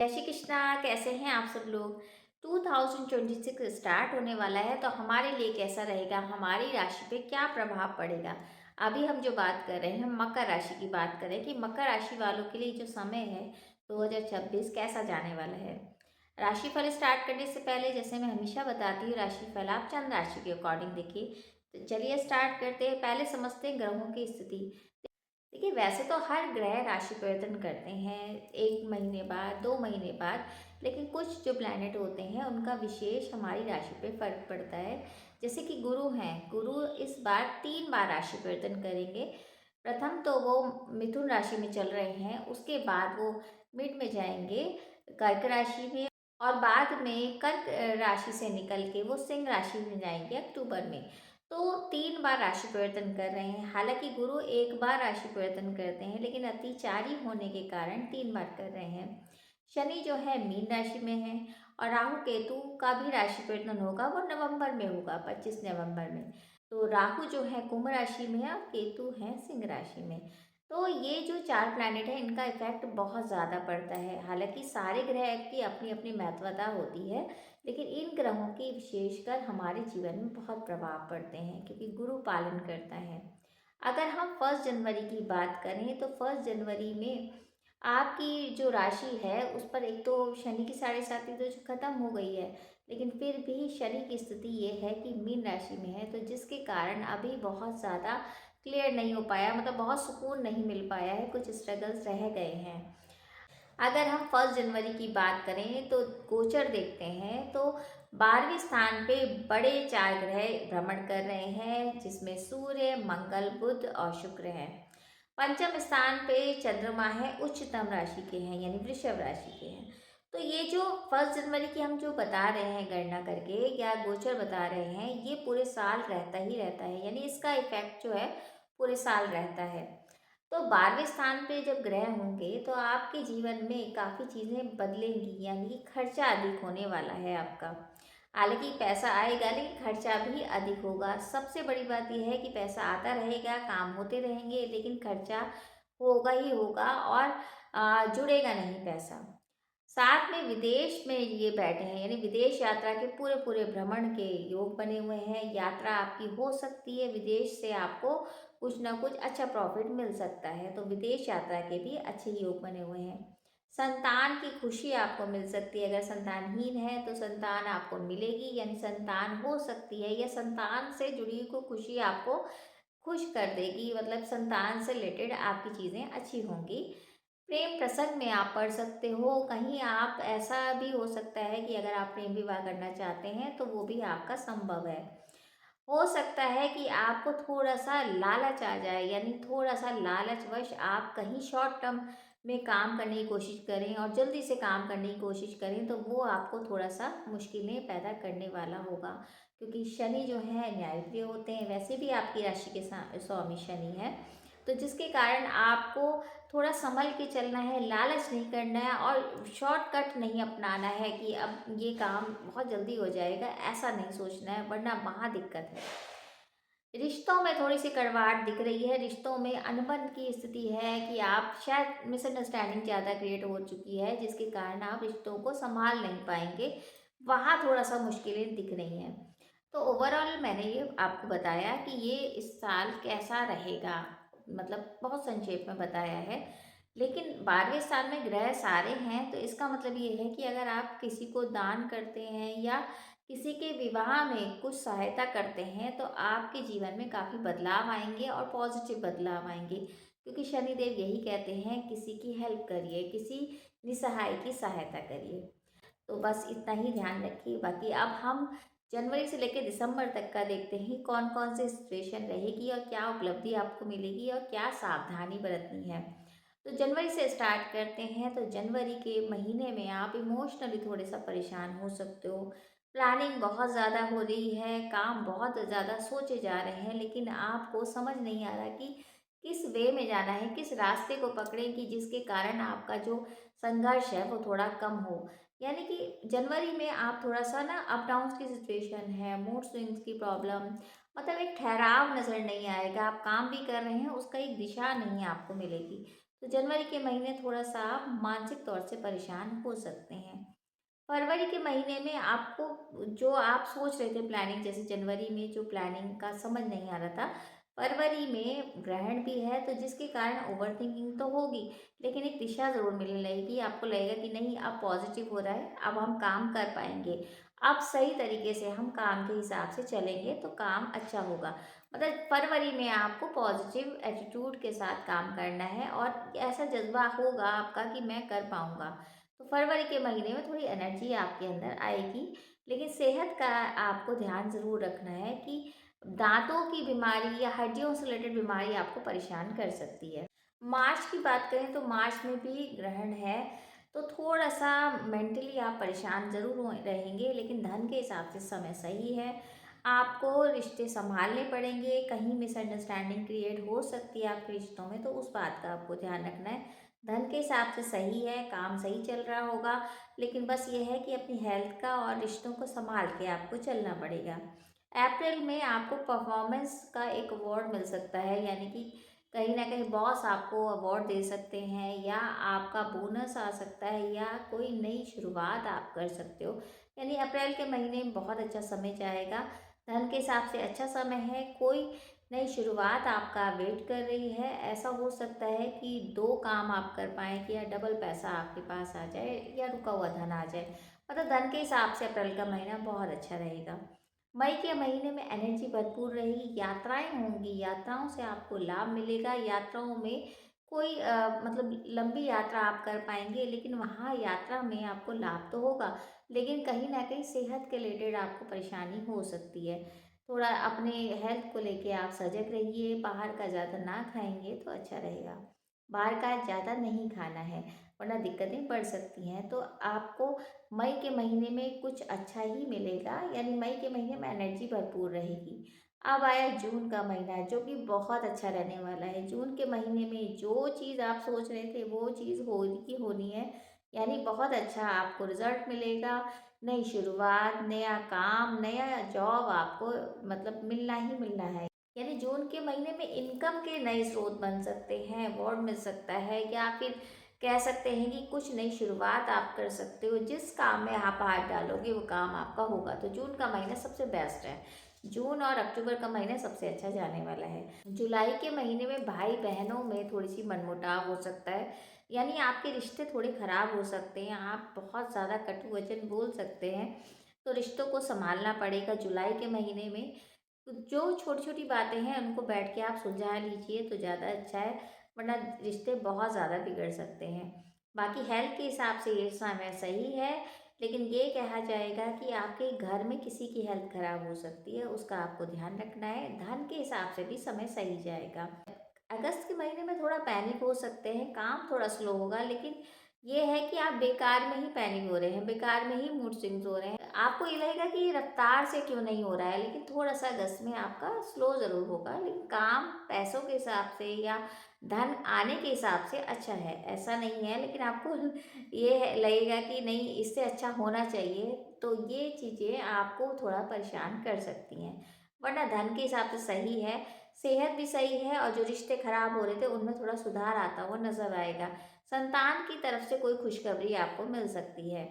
जय श्री कृष्णा। कैसे हैं आप सब लोग। 2026 स्टार्ट होने वाला है तो हमारे लिए कैसा रहेगा, हमारी राशि पे क्या प्रभाव पड़ेगा। अभी हम जो बात कर रहे हैं, हम मकर राशि की बात करें कि मकर राशि वालों के लिए जो समय है 2026 कैसा जाने वाला है। राशिफल स्टार्ट करने से पहले जैसे मैं हमेशा बताती हूँ, राशिफल आप चंद्र राशि के अकॉर्डिंग देखिए। तो चलिए स्टार्ट करते हैं। पहले समझते हैं ग्रहों की स्थिति। देखिए, वैसे तो हर ग्रह राशि परिवर्तन करते हैं 1 महीने बाद, 2 महीने बाद। लेकिन कुछ जो प्लैनेट होते हैं उनका विशेष हमारी राशि पे फर्क पड़ता है। जैसे कि गुरु हैं, गुरु इस बार 3 बार राशि परिवर्तन करेंगे। प्रथम तो वो मिथुन राशि में चल रहे हैं, उसके बाद वो मिड में जाएंगे कर्क राशि में, और बाद में कर्क राशि से निकल के वो सिंह राशि में जाएंगे अक्टूबर में। तो 3 बार राशि परिवर्तन कर रहे हैं। हालांकि गुरु 1 बार राशि परिवर्तन करते हैं, लेकिन अतिचारी होने के कारण 3 बार कर रहे हैं। शनि जो है मीन राशि में है, और राहु केतु का भी राशि परिवर्तन होगा, वो नवंबर में होगा, 25 नवंबर में। तो राहु जो है कुंभ राशि में है और केतु है सिंह राशि में। तो ये जो 4 प्लैनेट है इनका इफेक्ट बहुत ज़्यादा पड़ता है। हालांकि सारे ग्रह की अपनी अपनी महत्वता होती है, लेकिन इन ग्रहों की विशेषकर हमारे जीवन में बहुत प्रभाव पड़ते हैं, क्योंकि गुरु पालन करता है। अगर हम 1 जनवरी की बात करें तो 1 जनवरी में आपकी जो राशि है उस पर एक तो शनि की साढ़े साती तो जो खत्म हो गई है, लेकिन फिर भी शनि की स्थिति ये है कि मीन राशि में है, तो जिसके कारण अभी बहुत ज़्यादा क्लियर नहीं हो पाया, मतलब बहुत सुकून नहीं मिल पाया है, कुछ स्ट्रगल्स रह गए हैं। अगर हम 1 जनवरी की बात करें तो गोचर देखते हैं तो 12वें स्थान पे बड़े 4 ग्रह भ्रमण कर रहे हैं, जिसमें सूर्य, मंगल, बुध और शुक्र हैं। पंचम स्थान पे चंद्रमा है, उच्चतम राशि के हैं, यानी वृषभ राशि के हैं। तो ये जो 1 जनवरी की हम जो बता रहे हैं गणना करके या गोचर बता रहे हैं, ये पूरे साल रहता ही रहता है, यानी इसका इफेक्ट जो है पूरे साल रहता है। तो 12वें स्थान पे जब ग्रह होंगे तो आपके जीवन में काफ़ी चीज़ें बदलेंगी, यानी कि खर्चा अधिक होने वाला है आपका। हालांकि पैसा आएगा, लेकिन खर्चा भी अधिक होगा। सबसे बड़ी बात यह है कि पैसा आता रहेगा, काम होते रहेंगे, लेकिन खर्चा होगा ही होगा, और जुड़ेगा नहीं पैसा। साथ में विदेश में ये बैठे हैं, यानी विदेश यात्रा के पूरे पूरे भ्रमण के योग बने हुए हैं। यात्रा आपकी हो सकती है, विदेश से आपको कुछ ना कुछ अच्छा प्रॉफिट मिल सकता है, तो विदेश यात्रा के भी अच्छे योग बने हुए हैं। संतान की खुशी आपको मिल सकती है। अगर संतानहीन है तो संतान आपको मिलेगी, यानी संतान हो सकती है, या संतान से जुड़ी कोई खुशी आपको खुश कर देगी, मतलब संतान से रिलेटेड आपकी चीज़ें अच्छी होंगी। प्रेम प्रसंग में आप पढ़ सकते हो। कहीं आप ऐसा भी हो सकता है कि अगर आप प्रेम विवाह करना चाहते हैं तो वो भी आपका संभव है। हो सकता है कि आपको थोड़ा-सा लालच आ जाए, यानी थोड़ा-सा लालचवश आप कहीं शॉर्ट टर्म में काम करने की कोशिश करें और जल्दी से काम करने की कोशिश करें, तो वो आपको थोड़ा-सा मुश्किलें पैदा करने वाला होगा। क्योंकि शनि जो है न्यायप्रिय होते हैं, वैसे भी आपकी राशि के स्वामी शनि है, तो जिसके कारण आपको थोड़ा संभल के चलना है, लालच नहीं करना है, और शॉर्टकट नहीं अपनाना है कि अब ये काम बहुत जल्दी हो जाएगा, ऐसा नहीं सोचना है, वरना महा दिक्कत है। रिश्तों में थोड़ी सी कड़वाहट दिख रही है। रिश्तों में अनबन की स्थिति है कि आप शायद मिसअंडरस्टैंडिंग ज़्यादा क्रिएट हो चुकी है, जिसके कारण आप रिश्तों को संभाल नहीं पाएंगे। वहाँ थोड़ा सा मुश्किलें दिख रही हैं। तो ओवरऑल मैंने ये आपको बताया कि ये इस साल कैसा रहेगा, मतलब बहुत संक्षेप में बताया है। लेकिन 12वें स्थान में ग्रह सारे हैं, तो इसका मतलब ये है कि अगर आप किसी को दान करते हैं या किसी के विवाह में कुछ सहायता करते हैं, तो आपके जीवन में काफ़ी बदलाव आएंगे और पॉजिटिव बदलाव आएंगे। क्योंकि शनिदेव यही कहते हैं, किसी की हेल्प करिए, किसी निसहाय की सहायता करिए। तो बस इतना ही ध्यान रखिए। बाकी अब हम जनवरी से लेकर दिसंबर तक का देखते हैं कौन कौन सी सिचुएशन रहेगी और क्या उपलब्धि आपको मिलेगी और क्या सावधानी बरतनी है। तो जनवरी से स्टार्ट करते हैं। तो जनवरी के महीने में आप इमोशनली थोड़े सा परेशान हो सकते हो। प्लानिंग बहुत ज़्यादा हो रही है, काम बहुत ज़्यादा सोचे जा रहे हैं, लेकिन आपको समझ नहीं आ रहा कि किस वे में जाना है, किस रास्ते को पकड़ें कि जिसके कारण आपका जो संघर्ष है वो थोड़ा कम हो। यानी कि जनवरी में आप थोड़ा-सा ना अप डाउन्स की सिचुएशन है, मूड स्विंग्स की प्रॉब्लम, मतलब एक ठहराव नज़र नहीं आएगा। आप काम भी कर रहे हैं, उसका एक दिशा नहीं आपको मिलेगी। तो जनवरी के महीने थोड़ा-सा आप मानसिक तौर से परेशान हो सकते हैं। फरवरी के महीने में आपको जो आप सोच रहे थे प्लानिंग, जैसे जनवरी में जो प्लानिंग का समझ नहीं आ रहा था, फरवरी में ग्रहण भी है तो जिसके कारण ओवरथिंकिंग तो होगी, लेकिन एक दिशा ज़रूर मिलने लगेगी। आपको लगेगा कि नहीं, अब पॉजिटिव हो रहा है, अब हम काम कर पाएँगे। अब सही तरीके से हम काम के हिसाब से चलेंगे तो काम अच्छा होगा। मतलब फरवरी में आपको पॉजिटिव एटीट्यूड के साथ काम करना है और ऐसा जज़्बा होगा आपका कि मैं कर पाऊँगा। तो फरवरी के महीने में थोड़ी एनर्जी आपके अंदर आएगी, लेकिन सेहत का आपको ध्यान ज़रूर रखना है कि दांतों की बीमारी या हड्डियों से रिलेटेड बीमारी आपको परेशान कर सकती है। मार्च की बात करें तो मार्च में भी ग्रहण है, तो थोड़ा-सा मेंटली आप परेशान ज़रूर रहेंगे, लेकिन धन के हिसाब से समय सही है। आपको रिश्ते सँभालने पड़ेंगे, कहीं मिसअंडरस्टैंडिंग क्रिएट हो सकती है आपके रिश्तों में, तो उस बात का आपको ध्यान रखना है। धन के हिसाब से सही है, काम सही चल रहा होगा, लेकिन बस ये है कि अपनी हेल्थ का और रिश्तों को सँभाल के आपको चलना पड़ेगा। अप्रैल में आपको परफॉर्मेंस का एक अवार्ड मिल सकता है, यानी कि कहीं न कहीं बॉस आपको अवार्ड दे सकते हैं या आपका बोनस आ सकता है या कोई नई शुरुआत आप कर सकते हो। यानी अप्रैल के महीने में बहुत अच्छा समय जाएगा। धन के हिसाब से अच्छा समय है, कोई नई शुरुआत आपका वेट कर रही है। ऐसा हो सकता है कि 2 काम आप कर पाएँ कि या डबल पैसा आपके पास आ जाए या रुका हुआ धन आ जाए। मतलब धन के हिसाब से अप्रैल का महीना बहुत अच्छा रहेगा। मई के महीने में एनर्जी भरपूर रहेगी, यात्राएँ होंगी, यात्राओं से आपको लाभ मिलेगा। यात्राओं में कोई मतलब लंबी यात्रा आप कर पाएँगे, लेकिन वहाँ यात्रा में आपको लाभ तो होगा, लेकिन कहीं न कहीं सेहत के रिलेटेड आपको परेशानी हो सकती है। थोड़ा अपने हेल्थ को लेके आप सजग रहिए, बाहर का ज़्यादा ना खाएँगे तो अच्छा रहेगा। बाहर का ज़्यादा नहीं खाना है, वरना दिक्कतें बढ़ सकती हैं। तो आपको मई के महीने में कुछ अच्छा ही मिलेगा, यानी मई के महीने में एनर्जी भरपूर रहेगी। अब आया जून का महीना, जो कि बहुत अच्छा रहने वाला है। जून के महीने में जो चीज़ आप सोच रहे थे वो चीज़ होनी की होनी है, यानी बहुत अच्छा आपको रिज़ल्ट मिलेगा। नई शुरुआत, नया काम, नया जॉब आपको मतलब मिलना ही मिलना है। यानी जून के महीने में इनकम के नए स्रोत बन सकते हैं, अवार्ड मिल सकता है या फिर कह सकते हैं कि कुछ नई शुरुआत आप कर सकते हो। जिस काम में आप हाथ डालोगे वो काम आपका होगा। तो जून का महीना सबसे बेस्ट है। जून और अक्टूबर का महीना सबसे अच्छा जाने वाला है। जुलाई के महीने में भाई-बहनों में थोड़ी-सी मनमुटाव हो सकता है, यानी आपके रिश्ते थोड़े खराब हो सकते हैं, आप बहुत ज़्यादा कटु वचन बोल सकते हैं, तो रिश्तों को सँभालना पड़ेगा जुलाई के महीने में। तो जो छोटी-छोटी बातें हैं उनको बैठ के आप सुलझा लीजिए तो ज़्यादा अच्छा है, वरना रिश्ते बहुत ज़्यादा बिगड़ सकते हैं। बाकी हेल्थ के हिसाब से ये समय सही है, लेकिन ये कहा जाएगा कि आपके घर में किसी की हेल्थ खराब हो सकती है, उसका आपको ध्यान रखना है। धन के हिसाब से भी समय सही जाएगा। अगस्त के महीने में थोड़ा पैनिक हो सकते हैं, काम थोड़ा स्लो होगा, लेकिन ये है कि आप बेकार में ही पैनिक हो रहे हैं, बेकार में ही मूड स्विंग्स हो रहे हैं। आपको ये लगेगा कि ये रफ्तार से क्यों नहीं हो रहा है, लेकिन थोड़ा-सा अगस्त में आपका स्लो ज़रूर होगा, लेकिन काम पैसों के हिसाब से या धन आने के हिसाब से अच्छा है। ऐसा नहीं है, लेकिन आपको ये लगेगा कि नहीं, इससे अच्छा होना चाहिए, तो ये चीज़ें आपको थोड़ा परेशान कर सकती हैं। वरना धन के हिसाब से सही है, सेहत भी सही है और जो रिश्ते खराब हो रहे थे उनमें थोड़ा सुधार आता हुआ नज़र आएगा। संतान की तरफ से कोई खुशखबरी आपको मिल सकती है।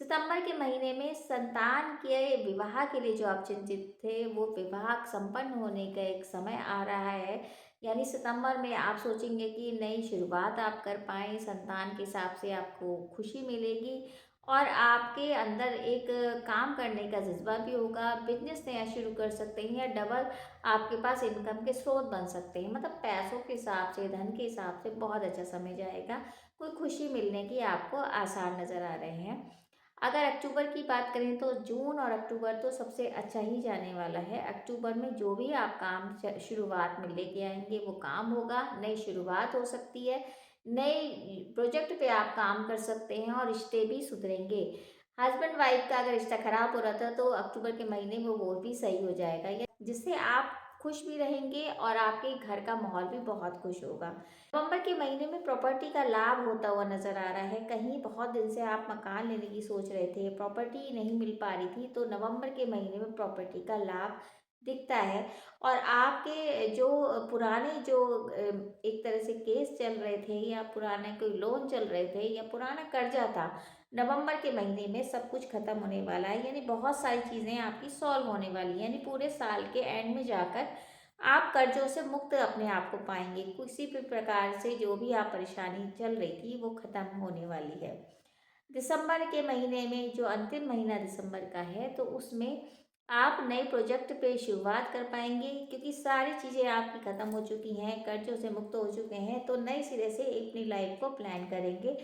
सितंबर के महीने में संतान के विवाह के लिए जो आप चिंतित थे, वो विवाह संपन्न होने का एक समय आ रहा है। यानी सितंबर में आप सोचेंगे कि नई शुरुआत आप कर पाएँ, संतान के हिसाब से आपको खुशी मिलेगी और आपके अंदर एक काम करने का जज़्बा भी होगा। बिज़नेस नया शुरू कर सकते हैं या डबल आपके पास इनकम के स्रोत बन सकते हैं। मतलब पैसों के हिसाब से, धन के हिसाब से बहुत अच्छा समय जाएगा। कोई खुशी मिलने के आपको आसार नज़र आ रहे हैं। अगर अक्टूबर की बात करें तो जून और अक्टूबर तो सबसे अच्छा ही जाने वाला है। अक्टूबर में जो भी आप काम शुरुआत में लेके आएँगे वो काम होगा, नई शुरुआत हो सकती है, नए प्रोजेक्ट पे आप काम कर सकते हैं और रिश्ते भी सुधरेंगे। हस्बैंड वाइफ का अगर रिश्ता खराब हो रहा था तो अक्टूबर के महीने में वो भी सही हो जाएगा, या जिससे आप खुश भी रहेंगे और आपके घर का माहौल भी बहुत खुश होगा। नवंबर के महीने में प्रॉपर्टी का लाभ होता हुआ नज़र आ रहा है। कहीं बहुत दिन से आप मकान लेने की सोच रहे थे, प्रॉपर्टी नहीं मिल पा रही थी, तो नवंबर के महीने में प्रॉपर्टी का लाभ दिखता है। और आपके जो पुराने जो एक तरह से केस चल रहे थे या पुराने कोई लोन चल रहे थे या पुराना कर्जा था, नवंबर के महीने में सब कुछ खत्म होने वाला है। यानी बहुत सारी चीज़ें आपकी सॉल्व होने वाली हैं। यानी पूरे साल के एंड में जाकर आप कर्जों से मुक्त अपने आप को पाएंगे। किसी भी प्रकार से जो भी आप परेशानी चल रही थी वो खत्म होने वाली है। दिसंबर के महीने में जो अंतिम महीना दिसंबर का है, तो उसमें आप नए प्रोजेक्ट पे शुरुआत कर पाएंगे, क्योंकि सारी चीज़ें आपकी ख़त्म हो चुकी हैं, कर्जों से मुक्त हो चुके हैं। तो नए सिरे से अपनी लाइफ को प्लान करेंगे,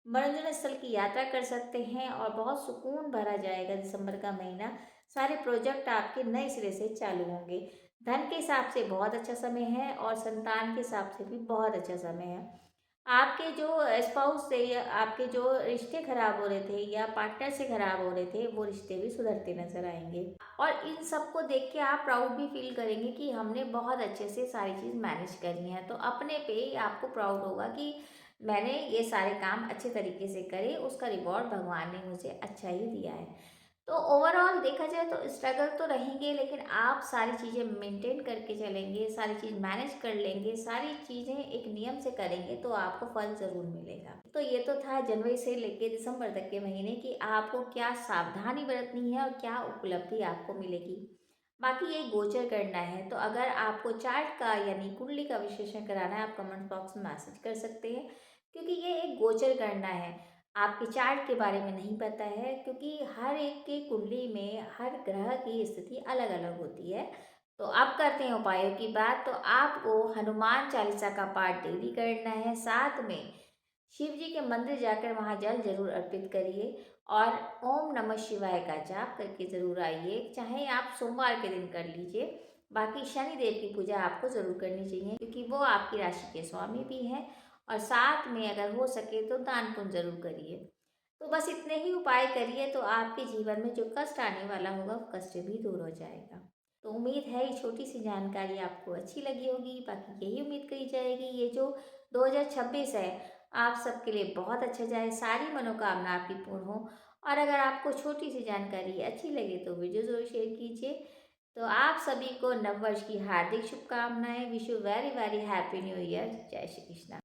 मनोरंजन स्थल की यात्रा कर सकते हैं और बहुत सुकून भरा जाएगा दिसंबर का महीना। सारे प्रोजेक्ट आपके नए सिरे से चालू होंगे। धन के हिसाब से बहुत अच्छा समय है और संतान के हिसाब से भी बहुत अच्छा समय है। आपके जो स्पाउस से या आपके जो रिश्ते खराब हो रहे थे या पार्टनर से खराब हो रहे थे, वो रिश्ते भी सुधरते नजर आएंगे। और इन सबको देख के आप प्राउड भी फील करेंगे कि हमने बहुत अच्छे से सारी चीज़ मैनेज करी है। तो अपने पे ही आपको प्राउड होगा कि मैंने ये सारे काम अच्छे तरीके से करे, उसका रिवॉर्ड भगवान ने मुझे अच्छा ही दिया है। तो ओवरऑल देखा जाए तो स्ट्रगल तो रहेंगे, लेकिन आप सारी चीज़ें मेंटेन करके चलेंगे, सारी चीज़ मैनेज कर लेंगे, सारी चीज़ें एक नियम से करेंगे तो आपको फल ज़रूर मिलेगा। तो ये तो था जनवरी से लेके दिसंबर तक के महीने कि आपको क्या सावधानी बरतनी है और क्या उपलब्धि आपको मिलेगी। बाकी ये गोचर करना है, तो अगर आपको चार्ट का यानी कुंडली का विश्लेषण कराना है, आप कमेंट बॉक्स में मैसेज कर सकते हैं, क्योंकि ये एक गोचर करना है। आपके चार्ट के बारे में नहीं पता है, क्योंकि हर एक की कुंडली में हर ग्रह की स्थिति अलग अलग होती है। तो अब करते हैं उपायों की बात। तो आपको हनुमान चालीसा का पाठ डेली करना है। साथ में शिव जी के मंदिर जाकर वहाँ जल जरूर अर्पित करिए और ओम नमः शिवाय का जाप करके ज़रूर आइए। चाहे आप सोमवार के दिन कर लीजिए। बाकी शनि देव की पूजा आपको ज़रूर करनी चाहिए, क्योंकि वो आपकी राशि के स्वामी भी हैं। और साथ में अगर हो सके तो दान पुण्य ज़रूर करिए। तो बस इतने ही उपाय करिए, तो आपके जीवन में जो कष्ट आने वाला होगा वो कष्ट भी दूर हो जाएगा। तो उम्मीद है ये छोटी सी जानकारी आपको अच्छी लगी होगी। बाकी यही उम्मीद करी जाएगी ये जो 2026 है आप सबके लिए बहुत अच्छा जाए, सारी मनोकामना आपकी पूर्ण हो। और अगर आपको छोटी सी जानकारी अच्छी लगे तो वीडियो ज़रूर शेयर कीजिए। तो आप सभी को नववर्ष की हार्दिक शुभकामनाएं। Wish you very very happy new year. जय श्री कृष्णा।